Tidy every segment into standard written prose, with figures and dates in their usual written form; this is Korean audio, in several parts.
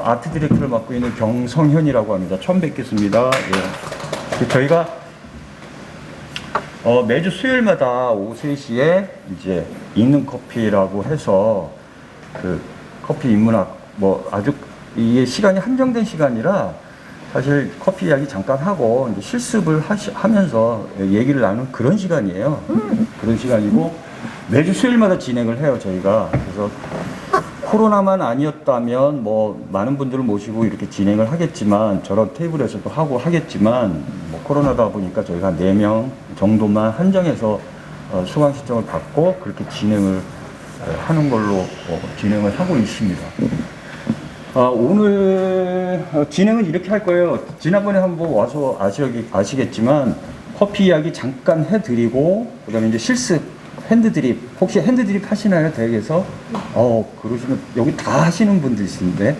아트 디렉터를 맡고 있는 경성현이라고 합니다. 처음 뵙겠습니다. 예. 저희가 매주 수요일마다 오후 3시에 이제 읽는 커피라고 해서 그 커피 인문학 아주 이게 시간이 한정된 시간이라 사실 커피 이야기 잠깐 하고 이제 실습을 하면서 얘기를 나누는 그런 시간이에요. 그런 시간이고 매주 수요일마다 진행을 해요, 저희가. 그래서 코로나만 아니었다면 많은 분들을 모시고 이렇게 진행을 하겠지만 저런 테이블에서도 하고 하겠지만 코로나다 보니까 저희가 4명 정도만 한정해서 수강 신청을 받고 그렇게 진행을 하는 걸로 진행을 하고 있습니다. 오늘 진행은 이렇게 할 거예요. 지난번에 한번 와서 아시겠지만 커피 이야기 잠깐 해드리고 그다음에 이제 실습 핸드드립 혹시 핸드드립 하시나요? 댁에서? 그러시면 여기 다 하시는 분들 있는데.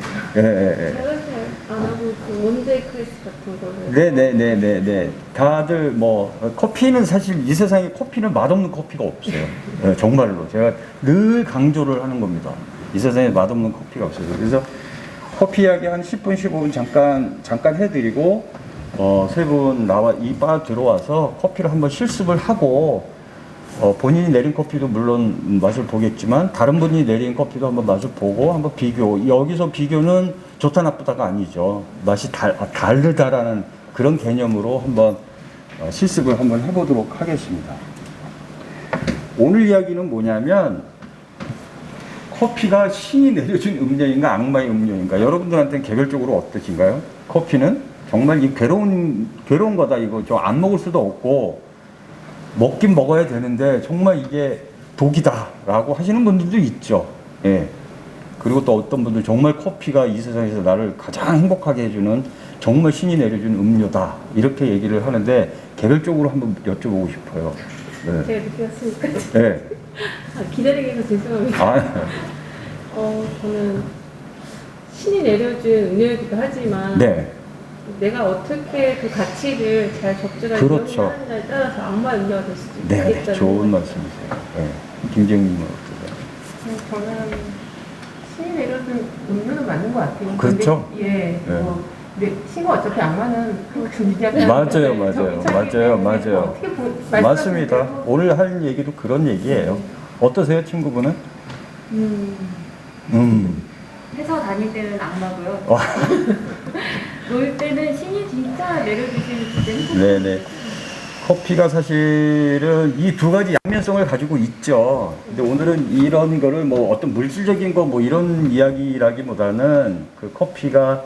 안 하고 그 원데이 클래스 같은 거를. 네네네네네. 다들 커피는 사실 이 세상에 커피는 맛없는 커피가 없어요. 네, 정말로 제가 늘 강조를 하는 겁니다. 이 세상에 맛없는 커피가 없어요. 그래서 커피 이야기 한 10분 15분 잠깐 해드리고 세 분 이 바 들어와서 커피를 한번 실습을 하고 본인이 내린 커피도 물론 맛을 보겠지만 다른 분이 내린 커피도 한번 맛을 보고 한번 비교. 여기서 비교는 좋다 나쁘다가 아니죠. 맛이 다르다라는 그런 개념으로 한번 실습을 한번 해보도록 하겠습니다. 오늘 이야기는 뭐냐면 커피가 신이 내려준 음료인가 악마의 음료인가. 여러분들한테는 개별적으로 어떠신가요? 커피는 정말 이 괴로운 거다. 이거 저 안 먹을 수도 없고 먹긴 먹어야 되는데 정말 이게 독이다라고 하시는 분들도 있죠. 예. 그리고 또 어떤 분들 정말 커피가 이 세상에서 나를 가장 행복하게 해주는 정말 신이 내려준 음료다 이렇게 얘기를 하는데 개별적으로 한번 여쭤보고 싶어요. 네. 제가 늦게 왔으니까. 네. 기다리게 해서 죄송합니다. 저는 신이 내려준 음료이기도 하지만 네. 내가 어떻게 그 가치를 잘 적절하게 그렇죠. 이용하느냐에 따라서 악마의 음료가 될 수도 네, 있겠다는 좋은 말씀이세요. 네. 김정님은 어떠세요? 저는 신이 내려준 음료는 맞는 것 같아요. 그렇죠? 근데, 근데 신은 어차피 악마는 항상 위대하게 맞아요. 맞습니다. 오늘 할 얘기도 그런 얘기예요. 어떠세요, 친구분은? 회사 다닐 때는 악마고요. 놀 때는 신이 진짜 내려주시는 진짜 행복한 네네. 커피가 사실은 이 두 가지 양면성을 가지고 있죠. 근데 오늘은 이런 거를 어떤 물질적인 거 이런 이야기라기보다는 그 커피가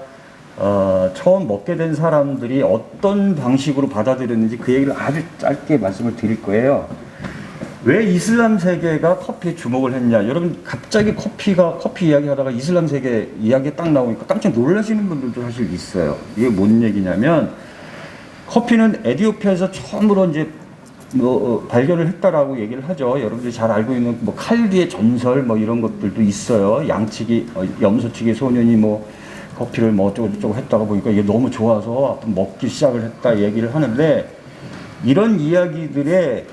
처음 먹게 된 사람들이 어떤 방식으로 받아들였는지 그 얘기를 아주 짧게 말씀을 드릴 거예요. 왜 이슬람 세계가 커피에 주목을 했냐? 여러분 갑자기 커피 이야기 하다가 이슬람 세계 이야기 딱 나오니까 깜짝 놀라시는 분들도 사실 있어요. 이게 뭔 얘기냐면 커피는 에티오피아에서 처음으로 이제 발견을 했다라고 얘기를 하죠. 여러분들이 잘 알고 있는 칼디의 전설 이런 것들도 있어요. 염소치기 소년이 커피를 어쩌고 했다가 보니까 이게 너무 좋아서 먹기 시작을 했다 얘기를 하는데 이런 이야기들의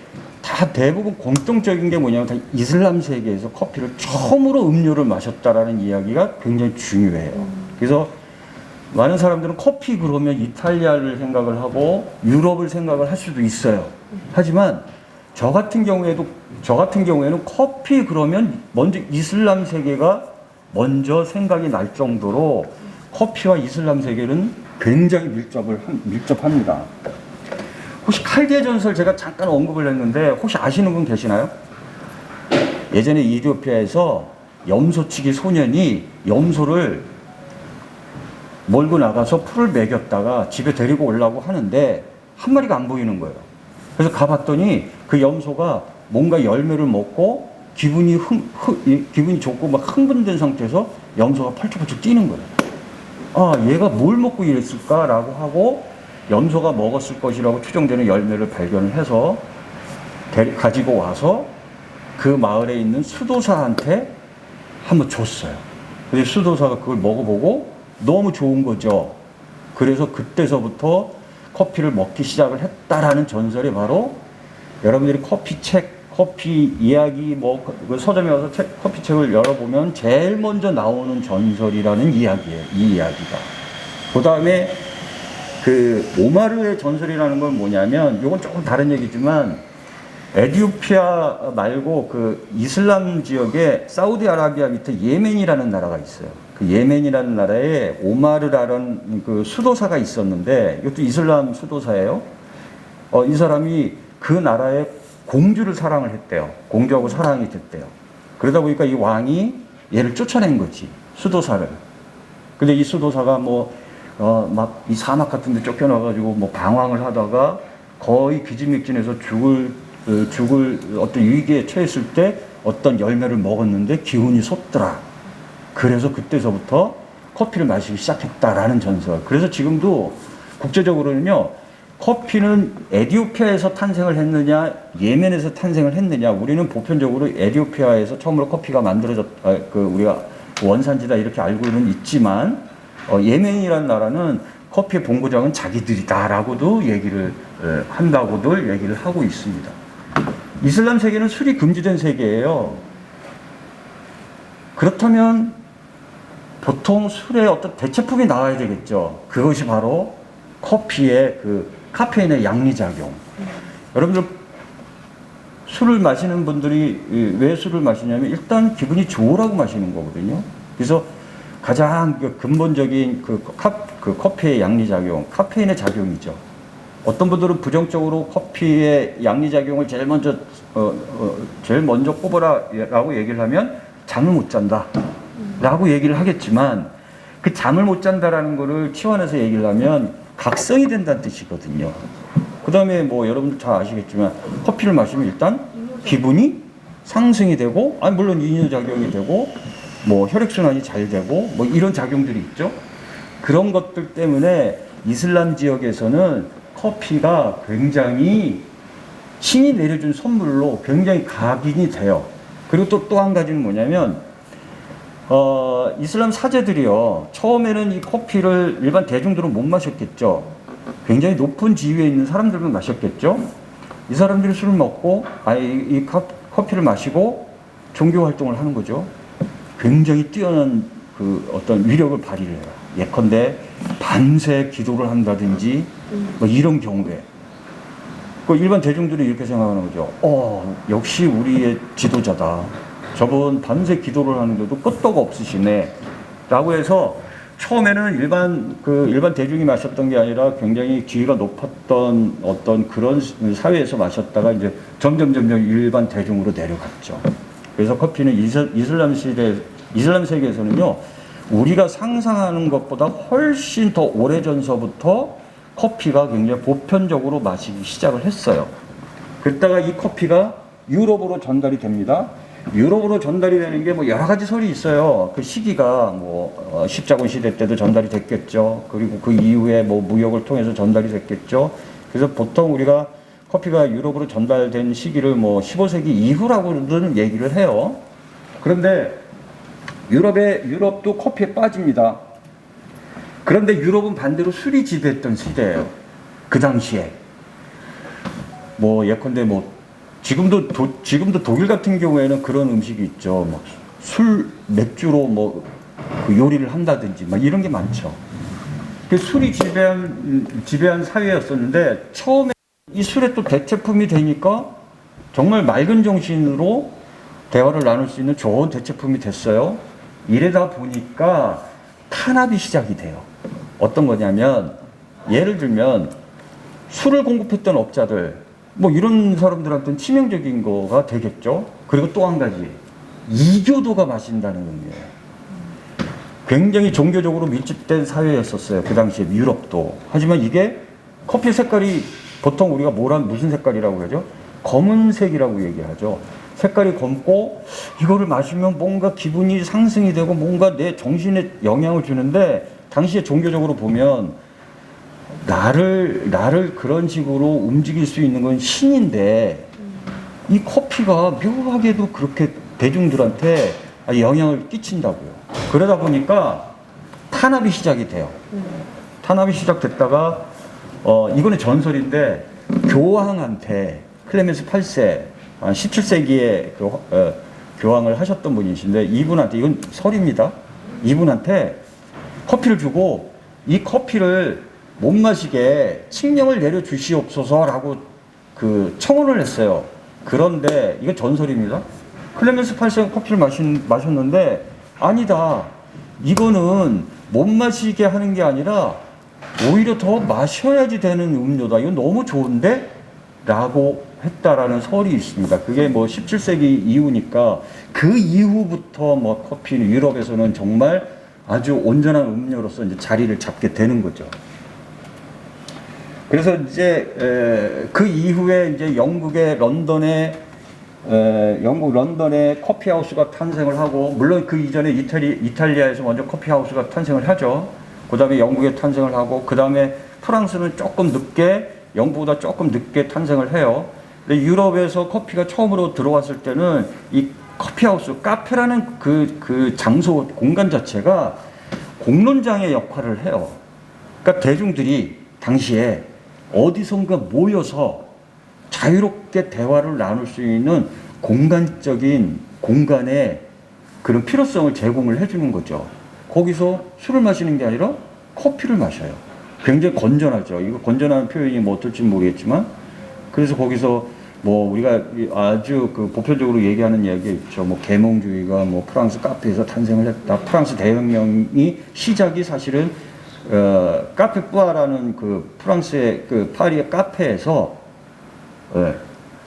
다 대부분 공통적인 게 뭐냐면 다 이슬람 세계에서 커피를 처음으로 음료를 마셨다라는 이야기가 굉장히 중요해요. 그래서 많은 사람들은 커피 그러면 이탈리아를 생각을 하고 유럽을 생각을 할 수도 있어요. 하지만 저 같은 경우에는 커피 그러면 먼저 이슬람 세계가 먼저 생각이 날 정도로 커피와 이슬람 세계는 굉장히 밀접합니다. 혹시 칼디의 전설 제가 잠깐 언급을 했는데 혹시 아시는 분 계시나요? 예전에 이디오피아에서 염소치기 소년이 염소를 몰고 나가서 풀을 먹였다가 집에 데리고 오려고 하는데 한 마리가 안 보이는 거예요. 그래서 가봤더니 그 염소가 뭔가 열매를 먹고 기분이 좋고 흥분된 상태에서 염소가 펄쩍펄쩍 뛰는 거예요. 얘가 뭘 먹고 이랬을까라고 하고 염소가 먹었을 것이라고 추정되는 열매를 발견을 해서 가지고 와서 그 마을에 있는 수도사한테 한번 줬어요. 근데 수도사가 그걸 먹어보고 너무 좋은 거죠. 그래서 그때서부터 커피를 먹기 시작을 했다라는 전설이 바로 여러분들이 커피 책 커피 이야기 그 서점에 와서 커피 책을 열어보면 제일 먼저 나오는 전설이라는 이야기예요. 이 이야기가. 그 다음에 그 오마르의 전설이라는 건 뭐냐면, 이건 조금 다른 얘기지만 에티오피아 말고 그 이슬람 지역에 사우디아라비아 밑에 예멘이라는 나라가 있어요. 그 예멘이라는 나라에 오마르라는 그 수도사가 있었는데, 이것도 이슬람 수도사예요. 이 사람이 그 나라의 공주를 사랑을 했대요. 공주하고 사랑이 됐대요. 그러다 보니까 이 왕이 얘를 쫓아낸 거지, 수도사를. 근데 이 수도사가 막 이 사막 같은 데 쫓겨나가지고 방황을 하다가 거의 기진맥진해서 죽을 어떤 위기에 처했을 때 어떤 열매를 먹었는데 기운이 솟더라. 그래서 그때서부터 커피를 마시기 시작했다라는 전설. 그래서 지금도 국제적으로는요, 커피는 에티오피아에서 탄생을 했느냐, 예멘에서 탄생을 했느냐, 우리는 보편적으로 에티오피아에서 처음으로 커피가 우리가 원산지다 이렇게 알고는 있지만, 예멘이라는 나라는 커피의 본고장은 자기들이다라고도 얘기를 한다고들 얘기를 하고 있습니다. 이슬람 세계는 술이 금지된 세계예요. 그렇다면 보통 술에 어떤 대체품이 나와야 되겠죠. 그것이 바로 커피의 그 카페인의 양리작용. 여러분들 술을 마시는 분들이 왜 술을 마시냐면 일단 기분이 좋으라고 마시는 거거든요. 그래서 가장 근본적인 그 커피의 양리작용, 카페인의 작용이죠. 어떤 분들은 부정적으로 커피의 양리작용을 제일 먼저 꼽아라라고 얘기를 하면 잠을 못 잔다라고 얘기를 하겠지만, 그 잠을 못 잔다라는 거를 치환해서 얘기를 하면 각성이 된다는 뜻이거든요. 그 다음에 여러분들 잘 아시겠지만 커피를 마시면 일단 기분이 상승이 되고, 물론 이뇨작용이 되고, 혈액순환이 잘 되고, 이런 작용들이 있죠. 그런 것들 때문에 이슬람 지역에서는 커피가 굉장히 신이 내려준 선물로 굉장히 각인이 돼요. 그리고 또 한 가지는 뭐냐면, 이슬람 사제들이요, 처음에는 이 커피를 일반 대중들은 못 마셨겠죠. 굉장히 높은 지위에 있는 사람들만 마셨겠죠. 이 사람들이 술을 먹고, 이 커피를 마시고 종교 활동을 하는 거죠. 굉장히 뛰어난 그 어떤 위력을 발휘를 해요. 예컨대 밤새 기도를 한다든지 이런 경우에 그 일반 대중들이 이렇게 생각하는 거죠. 역시 우리의 지도자다. 저분 밤새 기도를 하는데도 끄떡 없으시네. 라고 해서 처음에는 일반 대중이 마셨던 게 아니라 굉장히 지위가 높았던 어떤 그런 사회에서 마셨다가 이제 점점 일반 대중으로 내려갔죠. 그래서 커피는 이슬람 세계에서는요, 우리가 상상하는 것보다 훨씬 더 오래전서부터 커피가 굉장히 보편적으로 마시기 시작을 했어요. 그랬다가 이 커피가 유럽으로 전달이 됩니다. 유럽으로 전달이 되는 게 여러 가지 설이 있어요. 그 시기가 십자군 시대 때도 전달이 됐겠죠. 그리고 그 이후에 무역을 통해서 전달이 됐겠죠. 그래서 보통 우리가 커피가 유럽으로 전달된 시기를 15세기 이후라고는 얘기를 해요. 그런데 유럽도 커피에 빠집니다. 그런데 유럽은 반대로 술이 지배했던 시대예요. 그 당시에. 예컨대 지금도 독일 같은 경우에는 그런 음식이 있죠. 맥주로 그 요리를 한다든지 이런 게 많죠. 그 술이 지배한 사회였었는데, 처음에 이 술의 또 대체품이 되니까 정말 맑은 정신으로 대화를 나눌 수 있는 좋은 대체품이 됐어요. 이러다 보니까 탄압이 시작이 돼요. 어떤 거냐면, 예를 들면 술을 공급했던 업자들, 이런 사람들한테는 치명적인 거가 되겠죠. 그리고 또 한 가지, 이교도가 마신다는 의미예요. 굉장히 종교적으로 밀집된 사회였었어요. 그 당시에 유럽도. 하지만 이게 커피 색깔이 보통 우리가 무슨 색깔이라고 하죠? 검은색이라고 얘기하죠. 색깔이 검고 이거를 마시면 뭔가 기분이 상승이 되고 뭔가 내 정신에 영향을 주는데, 당시에 종교적으로 보면 나를 그런 식으로 움직일 수 있는 건 신인데, 이 커피가 묘하게도 그렇게 대중들한테 영향을 끼친다고요. 그러다 보니까 탄압이 시작이 돼요. 탄압이 시작됐다가 이거는 전설인데, 교황한테 클레멘스 8세 한 17세기에 교황을 하셨던 분이신데 이분한테 이건 설입니다. 이분한테 커피를 주고 이 커피를 못 마시게 칙령을 내려 주시옵소서라고 그 청혼을 했어요. 그런데 이건 전설입니다. 클레멘스 8세가 커피를 마셨는데 아니다. 이거는 못 마시게 하는 게 아니라 오히려 더 마셔야지 되는 음료다. 이건 너무 좋은데? 라고 했다라는 설이 있습니다. 그게 뭐 17세기 이후니까 그 이후부터 뭐 커피는 유럽에서는 정말 아주 온전한 음료로서 이제 자리를 잡게 되는 거죠. 그래서 이제 그 이후에 이제 영국 런던에 커피하우스가 탄생을 하고, 물론 그 이전에 이탈리아에서 먼저 커피하우스가 탄생을 하죠. 그 다음에 영국에 탄생을 하고, 그 다음에 프랑스는 조금 늦게, 영국보다 조금 늦게 탄생을 해요. 근데 유럽에서 커피가 처음으로 들어왔을 때는 이 커피하우스, 카페라는 그 장소, 공간 자체가 공론장의 역할을 해요. 그러니까 대중들이 당시에 어디선가 모여서 자유롭게 대화를 나눌 수 있는 공간적인 공간에 그런 필요성을 제공을 해주는 거죠. 거기서 술을 마시는 게 아니라 커피를 마셔요. 굉장히 건전하죠. 이거 건전한 표현이 뭐 어떨지 모르겠지만, 그래서 거기서 뭐 우리가 아주 그 보편적으로 얘기하는 이야기 있죠. 뭐 계몽주의가 뭐 프랑스 카페에서 탄생을 했다. 프랑스 대혁명이 시작이 사실은 카페 뿌아라는 그 프랑스의 그 파리의 카페에서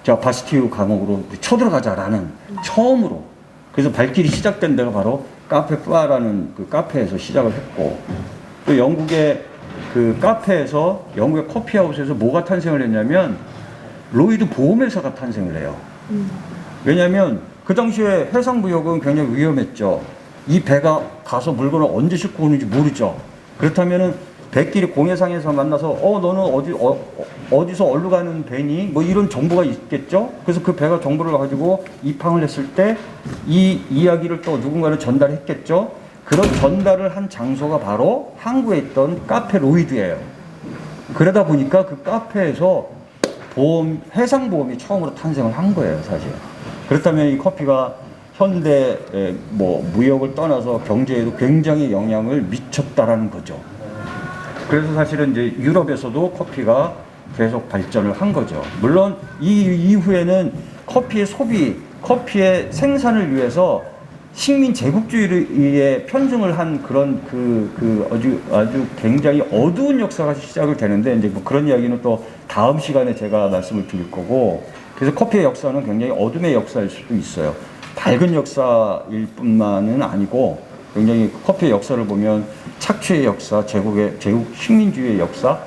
자 바스티유 감옥으로 쳐들어가자라는 처음으로, 그래서 발길이 시작된 데가 바로 카페 뿌아라는 그 카페에서 시작을 했고, 또 영국의 그 카페에서, 영국의 커피하우스에서 뭐가 탄생을 했냐면 로이드 보험회사가 탄생을 해요. 왜냐하면 그 당시에 해상무역은 굉장히 위험했죠. 이 배가 가서 물건을 언제 싣고 오는지 모르죠. 그렇다면은 배끼리 공해상에서 만나서 너는 어디서 어디로 가는 배니? 뭐 이런 정보가 있겠죠. 그래서 그 배가 정보를 가지고 입항을 했을 때 이 이야기를 또 누군가는 전달했겠죠. 그런 전달을 한 장소가 바로 항구에 있던 카페 로이드예요. 그러다 보니까 그 카페에서 해상보험이 처음으로 탄생을 한 거예요, 사실. 그렇다면 이 커피가 현대 뭐 무역을 떠나서 경제에도 굉장히 영향을 미쳤다라는 거죠. 그래서 사실은 이제 유럽에서도 커피가 계속 발전을 한 거죠. 물론 이 이후에는 커피의 소비, 커피의 생산을 위해서 식민 제국주의에 편승을 한 그런 아주 굉장히 어두운 역사가 시작을 되는데, 이제 뭐 그런 이야기는 또 다음 시간에 제가 말씀을 드릴 거고, 그래서 커피의 역사는 굉장히 어둠의 역사일 수도 있어요. 밝은 역사일 뿐만은 아니고, 굉장히 커피의 역사를 보면 착취의 역사, 제국 식민주의의 역사,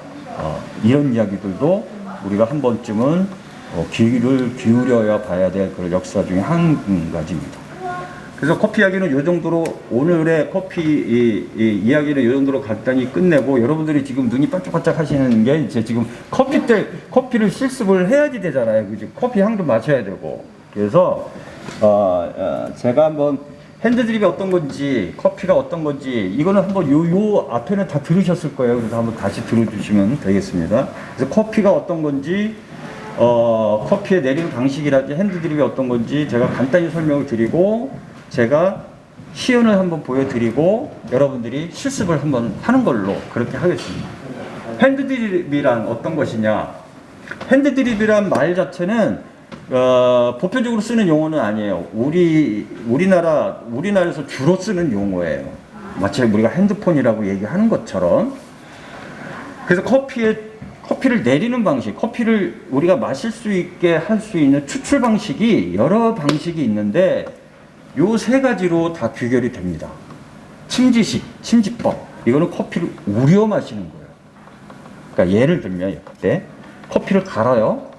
이런 이야기들도 우리가 한 번쯤은 귀를 기울여야 봐야 될 그런 역사 중에 한 가지입니다. 그래서 커피 이야기는 이 정도로, 오늘의 커피 이야기를 이 정도로 간단히 끝내고, 여러분들이 지금 눈이 반짝반짝 하시는 게 이제 지금 커피를 실습을 해야지 되잖아요. 그죠? 커피 향도 마셔야 되고. 그래서 제가 한번 핸드드립이 어떤 건지, 커피가 어떤 건지, 이거는 한번 요 앞에는 다 들으셨을 거예요. 그래서 한번 다시 들어주시면 되겠습니다. 그래서 커피가 어떤 건지, 커피에 내리는 방식이라든지 핸드드립이 어떤 건지 제가 간단히 설명을 드리고, 제가 시연을 한번 보여드리고 여러분들이 실습을 한번 하는 걸로 그렇게 하겠습니다. 핸드드립이란 어떤 것이냐? 핸드드립이란 말 자체는 보편적으로 쓰는 용어는 아니에요. 우리나라에서 주로 쓰는 용어예요. 마치 우리가 핸드폰이라고 얘기하는 것처럼. 그래서 커피를 내리는 방식, 커피를 우리가 마실 수 있게 할 수 있는 추출 방식이 여러 방식이 있는데, 요 세 가지로 다 규결이 됩니다. 침지법. 이거는 커피를 우려 마시는 거예요. 그러니까 예를 들면 그때 커피를 갈아요.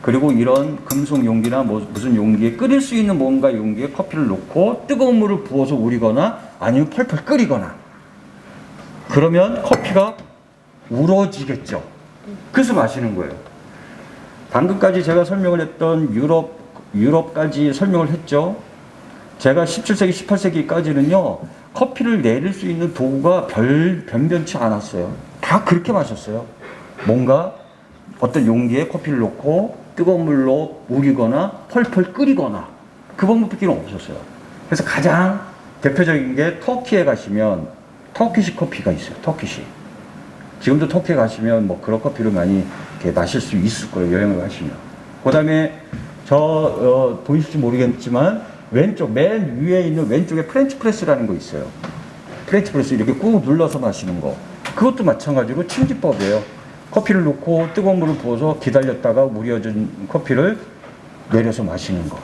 그리고 이런 금속 용기나 무슨 용기에 끓일 수 있는 뭔가 용기에 커피를 넣고 뜨거운 물을 부어서 우리거나 아니면 펄펄 끓이거나, 그러면 커피가 우러지겠죠. 그래서 마시는 거예요. 방금까지 제가 설명을 했던 유럽까지 설명을 했죠. 제가 17세기, 18세기까지는요, 커피를 내릴 수 있는 도구가 변변치 않았어요. 다 그렇게 마셨어요. 뭔가 어떤 용기에 커피를 넣고 뜨거운 물로 우리거나 펄펄 끓이거나 그 방법밖에 없었어요. 그래서 가장 대표적인 게 터키에 가시면 터키식 커피가 있어요. 터키식. 지금도 터키에 가시면 뭐 그런 커피를 많이 이렇게 마실 수 있을 거예요. 여행을 하시면. 그 다음에 보이실지 모르겠지만 왼쪽 맨 위에 있는 왼쪽에 프렌치 프레스라는 거 있어요. 프렌치 프레스 이렇게 꾹 눌러서 마시는 거. 그것도 마찬가지로 침지법이에요. 커피를 넣고 뜨거운 물을 부어서 기다렸다가 우려진 커피를 내려서 마시는 거.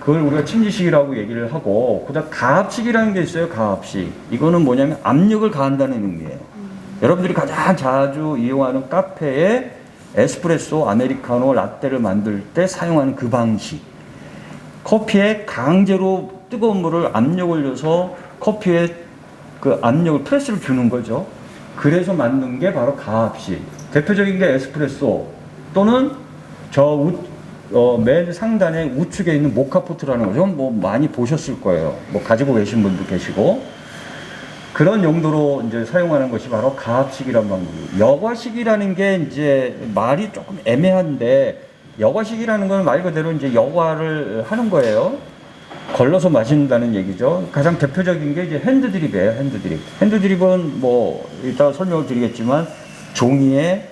그걸 우리가 침지식이라고 얘기를 하고, 그다음 가압식이라는 게 있어요. 가압식. 이거는 뭐냐면 압력을 가한다는 의미예요. 여러분들이 가장 자주 이용하는 카페에 에스프레소, 아메리카노, 라떼를 만들 때 사용하는 그 방식. 커피에 강제로 뜨거운 물을 압력을 줘서 커피에 그 압력을 프레스를 주는 거죠. 그래서 만든 게 바로 가압식. 대표적인 게 에스프레소 또는 맨 상단에 우측에 있는 모카포트라는 거죠. 뭐 많이 보셨을 거예요. 뭐 가지고 계신 분도 계시고. 그런 용도로 이제 사용하는 것이 바로 가압식이란 방법이에요. 여과식이라는 게 이제 말이 조금 애매한데, 여과식이라는 건 말 그대로 이제 여과를 하는 거예요. 걸러서 마신다는 얘기죠. 가장 대표적인 게 이제 핸드드립이에요. 핸드드립. 핸드드립은 뭐 이따 설명을 드리겠지만 종이에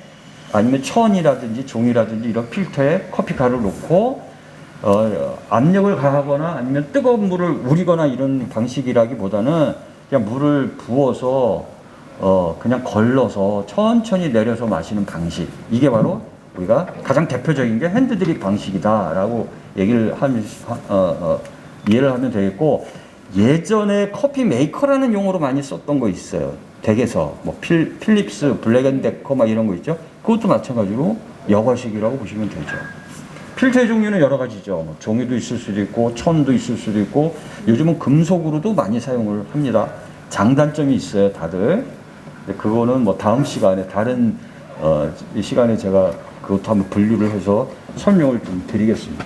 아니면 천이라든지 종이라든지 이런 필터에 커피 가루를 넣고 압력을 가하거나 아니면 뜨거운 물을 우리거나 이런 방식이라기보다는 그냥 물을 부어서 그냥 걸러서 천천히 내려서 마시는 방식. 이게 바로 우리가 가장 대표적인 게 핸드드립 방식이다라고 얘기를 이해를 하면 되겠고, 예전에 커피 메이커라는 용어로 많이 썼던 거 있어요. 댁에서 뭐 필립스, 블랙앤데커 막 이런 거 있죠. 그것도 마찬가지로 여과식이라고 보시면 되죠. 필터의 종류는 여러 가지죠. 뭐 종이도 있을 수도 있고 천도 있을 수도 있고, 요즘은 금속으로도 많이 사용을 합니다. 장단점이 있어요, 다들. 근데 그거는 뭐 다음 시간에 다른 이 시간에 제가 그것도 한번 분류를 해서 설명을 좀 드리겠습니다.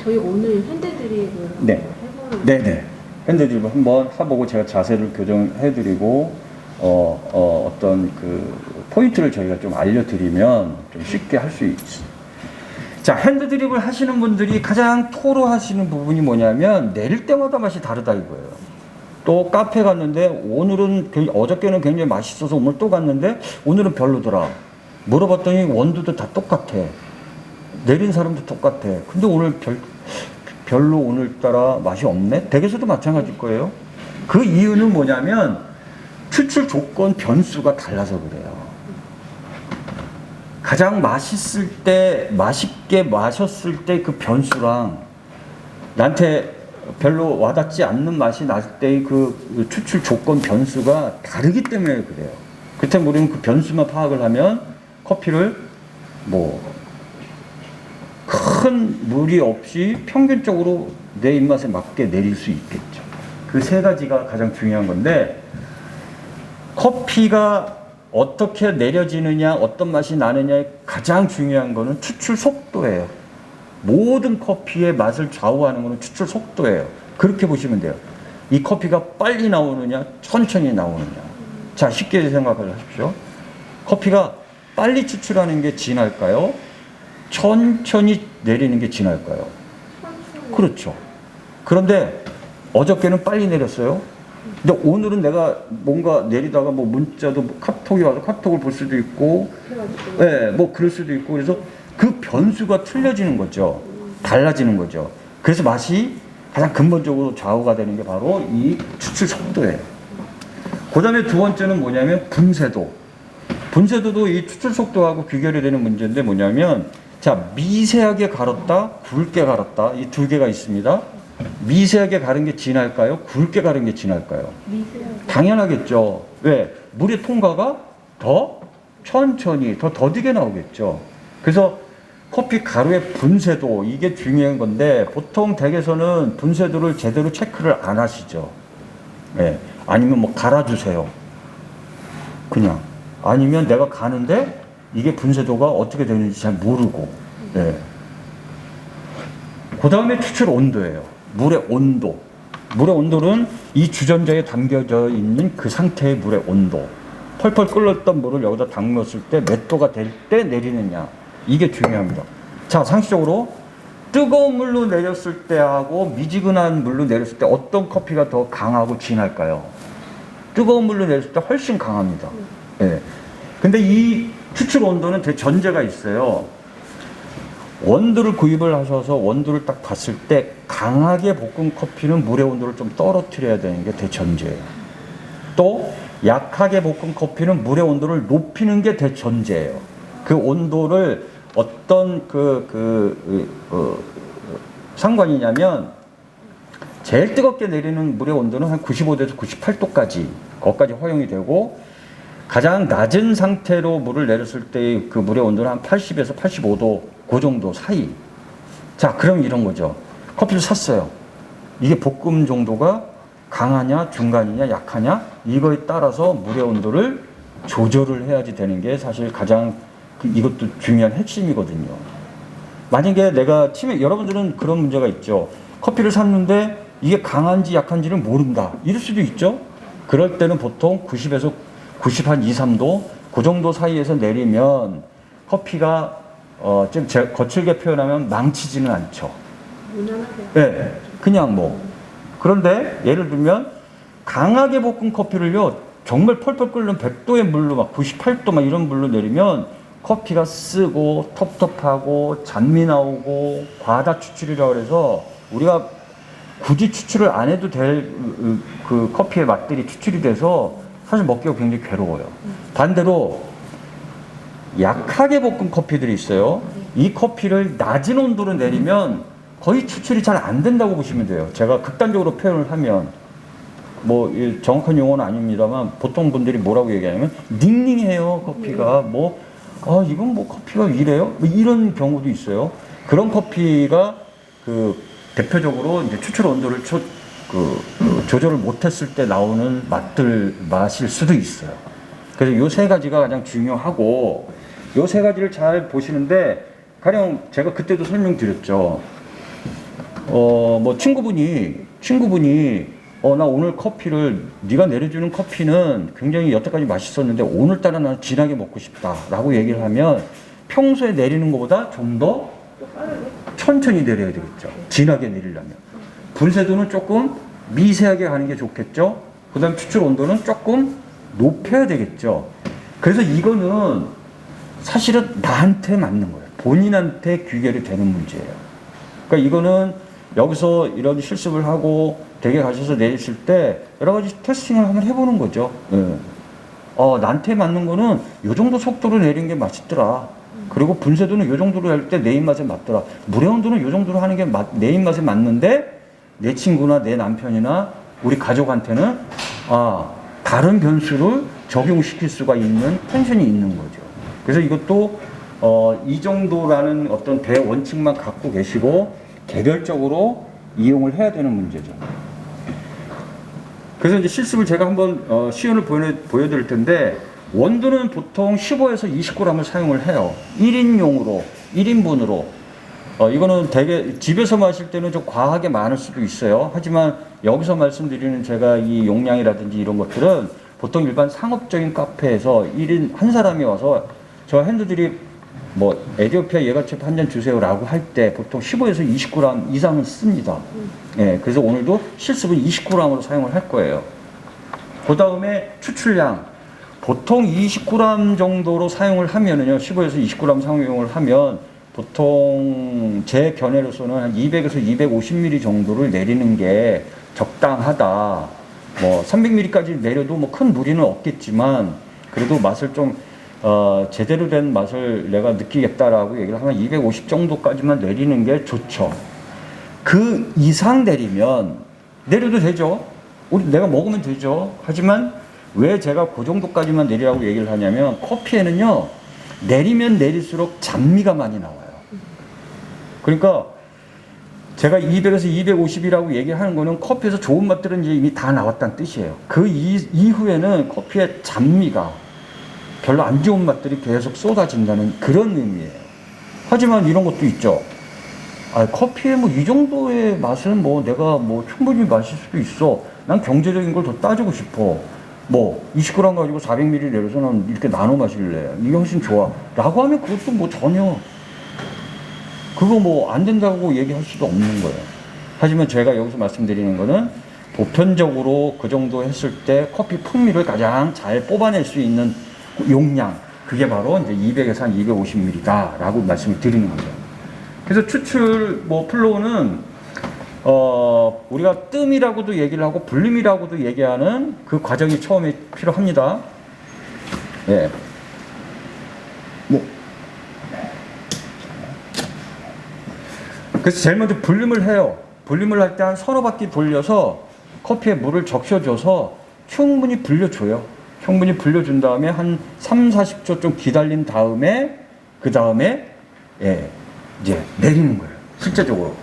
저희 오늘 핸드드립을 네. 해보는 네네. 핸드드립을 한번 해보고 제가 자세를 교정해드리고 어떤 그 포인트를 저희가 좀 알려드리면 좀 쉽게 할 수 있어요. 자, 핸드드립을 하시는 분들이 가장 토로하시는 부분이 뭐냐면 내릴 때마다 맛이 다르다 이거예요. 또 카페 갔는데 오늘은 어저께는 굉장히 맛있어서 오늘 또 갔는데 오늘은 별로더라. 물어봤더니 원두도 다 똑같아. 내린 사람도 똑같아. 근데 오늘 별로 오늘따라 맛이 없네? 댁에서도 마찬가지일 거예요. 그 이유는 뭐냐면 추출 조건 변수가 달라서 그래요. 가장 맛있을 때, 맛있게 마셨을 때 그 변수랑 나한테 별로 와닿지 않는 맛이 날 때의 그 추출 조건 변수가 다르기 때문에 그래요. 그렇다면 우리는 그 변수만 파악을 하면 커피를 뭐 큰 무리 없이 평균적으로 내 입맛에 맞게 내릴 수 있겠죠. 그 세 가지가 가장 중요한 건데, 커피가 어떻게 내려지느냐, 어떤 맛이 나느냐의 가장 중요한 거는 추출 속도예요. 모든 커피의 맛을 좌우하는 거는 추출 속도예요. 그렇게 보시면 돼요. 이 커피가 빨리 나오느냐, 천천히 나오느냐. 자, 쉽게 생각을 하십시오. 커피가 빨리 추출하는 게 진할까요? 천천히 내리는 게 진할까요? 그렇죠. 그런데 어저께는 빨리 내렸어요. 근데 오늘은 내가 뭔가 내리다가 뭐 문자도 카톡이 와서 카톡을 볼 수도 있고, 네, 뭐 그럴 수도 있고, 그래서 그 변수가 틀려지는 거죠. 달라지는 거죠. 그래서 맛이 가장 근본적으로 좌우가 되는 게 바로 이 추출 속도예요. 그 다음에 두 번째는 뭐냐면 분쇄도. 분쇄도도 이 추출 속도하고 귀결이 되는 문제인데 뭐냐면, 자, 미세하게 갈았다, 굵게 갈았다. 이 두 개가 있습니다. 미세하게 가른 게 진할까요? 굵게 가른 게 진할까요? 미세하게. 당연하겠죠. 왜? 물의 통과가 더 천천히, 더 더디게 나오겠죠. 그래서 커피 가루의 분쇄도, 이게 중요한 건데, 보통 댁에서는 분쇄도를 제대로 체크를 안 하시죠. 네. 아니면 뭐 갈아주세요. 그냥. 아니면 내가 가는데 이게 분쇄도가 어떻게 되는지 잘 모르고. 네. 그 다음에 추출 온도예요. 물의 온도. 물의 온도는 이 주전자에 담겨져 있는 그 상태의 물의 온도. 펄펄 끓었던 물을 여기다 담궜을 때 몇 도가 될 때 내리느냐. 이게 중요합니다. 자, 상식적으로 뜨거운 물로 내렸을 때하고 미지근한 물로 내렸을 때 어떤 커피가 더 강하고 진할까요? 뜨거운 물로 내렸을 때 훨씬 강합니다. 예. 근데 이 추출 온도는 대전제가 있어요. 원두를 구입을 하셔서 원두를 딱 봤을 때 강하게 볶은 커피는 물의 온도를 좀 떨어뜨려야 되는 게 대전제예요. 또 약하게 볶은 커피는 물의 온도를 높이는 게 대전제예요. 그 온도를 어떤 상관이냐면 제일 뜨겁게 내리는 물의 온도는 한 95도에서 98도까지 거기까지 허용이 되고 가장 낮은 상태로 물을 내렸을 때 그 물의 온도는 한 80에서 85도 그 정도 사이. 자, 그럼 이런 거죠. 커피를 샀어요. 이게 볶음 정도가 강하냐, 중간이냐, 약하냐 이거에 따라서 물의 온도를 조절을 해야지 되는 게 사실 가장 이것도 중요한 핵심이거든요. 만약에 내가 여러분들은 그런 문제가 있죠. 커피를 샀는데 이게 강한지 약한지를 모른다. 이럴 수도 있죠. 그럴 때는 보통 90에서 90 한 2, 3도 그 정도 사이에서 내리면 커피가 좀 거칠게 표현하면 망치지는 않죠. 무난하게. 네, 그냥 뭐. 그런데 예를 들면 강하게 볶은 커피를요 정말 펄펄 끓는 100도의 물로 막 98도 막 이런 물로 내리면 커피가 쓰고 텁텁하고 잔미 나오고 과다 추출이라고 해서 우리가 굳이 추출을 안 해도 될 그 커피의 맛들이 추출이 돼서 사실 먹기가 굉장히 괴로워요. 반대로 약하게 볶은 커피들이 있어요. 이 커피를 낮은 온도로 내리면 거의 추출이 잘 안 된다고 보시면 돼요. 제가 극단적으로 표현을 하면 뭐 정확한 용어는 아닙니다만 보통 분들이 뭐라고 얘기하냐면 닝닝해요 커피가 뭐 이건 뭐 커피가 이래요? 뭐 이런 경우도 있어요. 그런 커피가 그 대표적으로 이제 추출 온도를 조절을 못했을 때 나오는 맛일 수도 있어요. 그래서 요 세 가지가 가장 중요하고 요 세 가지를 잘 보시는데 가령 제가 그때도 설명드렸죠. 뭐 친구분이 나 오늘 커피를 네가 내려주는 커피는 굉장히 여태까지 맛있었는데 오늘따라 나는 진하게 먹고 싶다라고 얘기를 하면 평소에 내리는 것보다 좀 더 천천히 내려야 되겠죠. 진하게 내리려면 분쇄도는 조금 미세하게 가는 게 좋겠죠. 그 다음 추출 온도는 조금 높여야 되겠죠. 그래서 이거는 사실은 나한테 맞는 거예요. 본인한테 규결이 되는 문제예요. 그러니까 이거는 여기서 이런 실습을 하고 댁에 가셔서 내리실 때 여러 가지 테스팅을 한번 해보는 거죠. 네. 나한테 맞는 거는 이 정도 속도로 내리는 게 맛있더라. 그리고 분쇄도는 이 정도로 할 때 내 입맛에 맞더라. 물의 온도는 이 정도로 하는 게 내 입맛에 맞는데 내 친구나 내 남편이나 우리 가족한테는 다른 변수를 적용시킬 수가 있는 텐션이 있는 거죠. 그래서 이것도 이 정도라는 어떤 대원칙만 갖고 계시고 개별적으로 이용을 해야 되는 문제죠. 그래서 이제 실습을 제가 한번 시연을 보여드릴 텐데 원두는 보통 15에서 20g을 사용을 해요. 1인용으로 1인분으로 이거는 되게 집에서 마실 때는 좀 과하게 많을 수도 있어요. 하지만 여기서 말씀드리는 제가 이 용량이라든지 이런 것들은 보통 일반 상업적인 카페에서 1인 한 사람이 와서 저 핸드들이 뭐 에디오피아 예가체프 한 잔 주세요라고 할 때 보통 15에서 20g 이상은 씁니다. 예, 그래서 오늘도 실습은 20g으로 사용을 할 거예요. 그 다음에 추출량 보통 20g 정도로 사용을 하면은요, 15에서 20g 사용을 하면 보통 제 견해로서는 한 200에서 250ml 정도를 내리는 게 적당하다. 뭐 300ml까지 내려도 뭐 큰 무리는 없겠지만 그래도 맛을 좀 제대로 된 맛을 내가 느끼겠다라고 얘기를 하면 250 정도까지만 내리는 게 좋죠. 그 이상 내리면 내려도 되죠. 내가 먹으면 되죠. 하지만 왜 제가 그 정도까지만 내리라고 얘기를 하냐면 커피에는요 내리면 내릴수록 잔미가 많이 나와요. 그러니까 제가 200에서 250이라고 얘기하는 거는 커피에서 좋은 맛들은 이제 이미 다 나왔다는 뜻이에요. 그 이후에는 커피의 잔미가 별로 안 좋은 맛들이 계속 쏟아진다는 그런 의미예요. 하지만 이런 것도 있죠. 커피의 뭐 이 정도의 맛은 뭐 내가 뭐 충분히 마실 수도 있어. 난 경제적인 걸 더 따지고 싶어. 뭐 20g 가지고 400ml 내려서 난 이렇게 나눠 마실래. 이게 훨씬 좋아. 라고 하면 그것도 뭐 전혀 그거 뭐 안 된다고 얘기할 수도 없는 거예요. 하지만 제가 여기서 말씀드리는 거는 보편적으로 그 정도 했을 때 커피 풍미를 가장 잘 뽑아낼 수 있는 용량, 그게 바로 이제 200에서 한 250ml다라고 말씀을 드리는 거죠. 그래서 추출 뭐 플로우는 우리가 뜸이라고도 얘기를 하고 불림이라고도 얘기하는 그 과정이 처음에 필요합니다. 예. 뭐 그래서 제일 먼저 불림을 해요. 불림을 할 때 한 서너 바퀴 돌려서 커피에 물을 적셔줘서 충분히 불려줘요. 충분히 불려준 다음에 한 3, 40초 좀 기다린 다음에 그 다음에 예, 이제 내리는 거예요. 실제적으로.